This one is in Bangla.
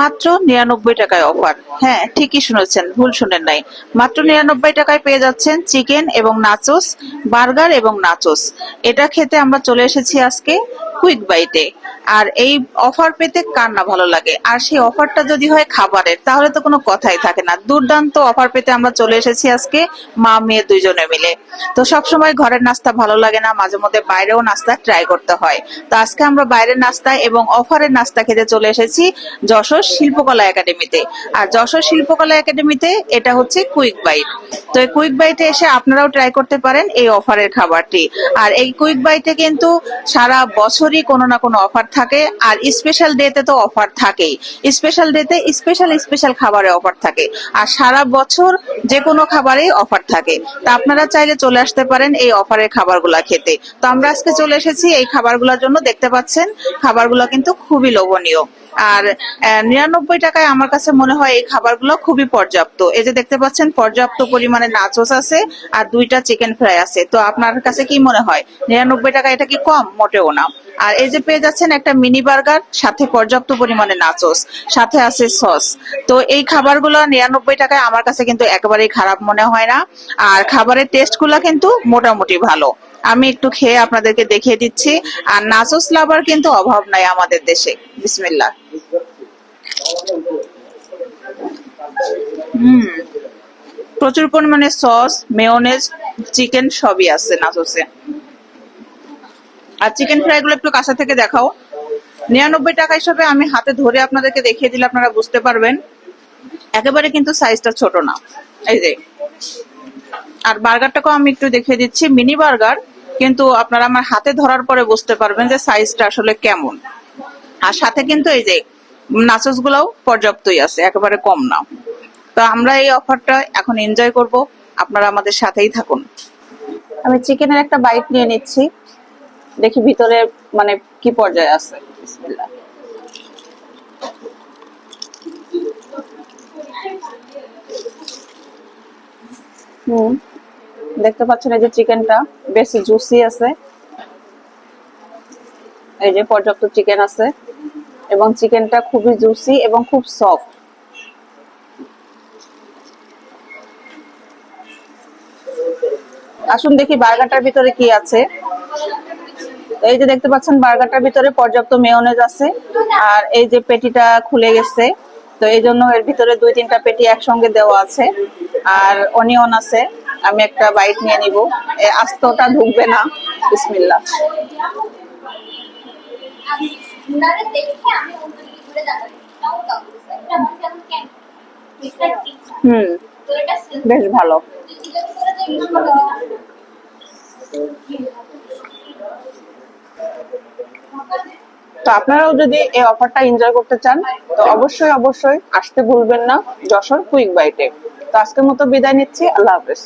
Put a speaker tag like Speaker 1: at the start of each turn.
Speaker 1: মাত্র ৯৯ টাকায় অফার। হ্যাঁ, ঠিকই শুনেছেন, ভুল শুনেন নাই। মাত্র ৯৯ টাকায় পেয়ে যাচ্ছেন চিকেন এবং নাচোস, বার্গার এবং নাচোস। এটা খেতে আমরা চলে এসেছি আজকে কুইক বাইটে। আর এই অফার পেতে কার না ভালো লাগে, আর সেই অফারটা যদি হয় খাবারের তাহলে তো কোনো কথাই থাকে না। দুর্দান্ত অফার পেতে আমরা চলে এসেছি আজকে মা মেয়ে দুইজনে মিলে। তো সবসময় ঘরের নাস্তা ভালো লাগে না, মাঝে মধ্যে বাইরেও নাস্তা ট্রাই করতে হয়। তো আজকে আমরা বাইরের নাস্তা এবং অফারের নাস্তা খেতে চলে এসেছি যশোর শিল্পকলা একাডেমিতে। আর যশোর শিল্পকলা একাডেমিতে এটা হচ্ছে কুইক বাইট। তো এই কুইক বাইটে এসে আপনারাও ট্রাই করতে পারেন এই অফারের খাবারটি। আর এই কুইক বাইটে কিন্তু সারা বছরই কোনো না কোনো অফার থাকে, আর স্পেশাল ডেতে তো অফার থাকেই। স্পেশাল ডেতে স্পেশাল স্পেশাল খাবারে অফার থাকে, আর সারা বছর যে কোনো খাবারেই অফার থাকে। তা আপনারা চাইলে চলে আসতে পারেন এই অফারের খাবারগুলা খেতে। তো আমরা আজকে চলে এসেছি এই খাবারগুলোর জন্য। দেখতে পাচ্ছেন খাবারগুলো কিন্তু খুবই লোভনীয়। আর ৯৯ টাকায় আমার কাছে মনে হয় এই খাবারগুলো খুবই পর্যাপ্ত। এই যে দেখতে পাচ্ছেন পর্যাপ্ত পরিমাণে নাচোস আছে আর 2টা চিকেন ফ্রাই আছে। তো আপনার কাছে কি মনে হয় ৯৯ টাকা এটা কি কম? মোটেও না। আর এই যে পেয়ে যাচ্ছেন একটা মিনি বার্গার, সাথে পর্যাপ্ত পরিমাণে নাচোস, সাথে আছে সস। তো এই খাবারগুলো ৯৯ টাকায় আমার কাছে কিন্তু একেবারেই খারাপ মনে হয় না। আর খাবারের টেস্ট গুলা কিন্তু মোটামুটি ভালো। আমি একটু খেয়ে আপনাদেরকে দেখিয়ে দিচ্ছি। আর নাচোস লাভার কিন্তু অভাব নাই আমাদের দেশে। বিসমিল্লাহ। হুম, প্রচুর পরিমাণে সস, মেয়োনেজ, চিকেন সবই আছে নাচোসে। আর চিকেন ফ্রাই গুলো একটু কাছে থেকে দেখাও। ৯৯ টাকা হিসাবে আমি হাতে ধরে আপনাদেরকে দেখিয়ে দিলে আপনারা বুঝতে পারবেন একেবারে কিন্তু সাইজটা ছোট না। এই যে, আর বার্গারটাকেও আমি একটু দেখিয়ে দিচ্ছি, মিনি বার্গার, কিন্তু আপনারা আমার হাতে ধরার পরে বুঝতে পারবেন যে সাইজটা আসলে কেমন। আর সাথে কিন্তু এই যে নাচোস গুলাও পর্যাপ্তই আছে, একেবারে কম না। তো আমরা এই অফারটা এখন এনজয় করব, আপনারা আমাদের সাথেই থাকুন। আমি চিকেনের একটা বাইট নিয়ে নিচ্ছি, দেখি ভিতরে মানে কি পর্যায়ে আছে। বিসমিল্লাহ। হুম, দেখতে পাচ্ছেন এই যে চিকেনটা বেশ জুসি আছে। এই যে পর্যাপ্ত চিকেন আছে এবং চিকেনটা খুবই জুসি এবং খুব সফট। আসুন দেখি বার্গারটার ভিতরে কি আছে। এই যে দেখতে পাচ্ছেন বার্গারটার ভিতরে পর্যাপ্ত মেয়োনেজ আছে, আর এই যে পেটিটা খুলে গেছে, তো এই জন্য এর ভিতরে 2-3টা পেটি একসঙ্গে দেওয়া আছে। আর অনিয়ন আছে। আমি একটা বাইট নিয়ে নিব, আস্তটা ঢুকবে না। বিসমিল্লাহ। হুম, বেশ ভালো। তো আপনারাও যদি এই অফারটা এনজয় করতে চান তো অবশ্যই অবশ্যই আসতে ভুলবেন না যশোর কুইক বাইটে। তো আজকের মতো বিদায় নিচ্ছি, আল্লাহ হাফেজ।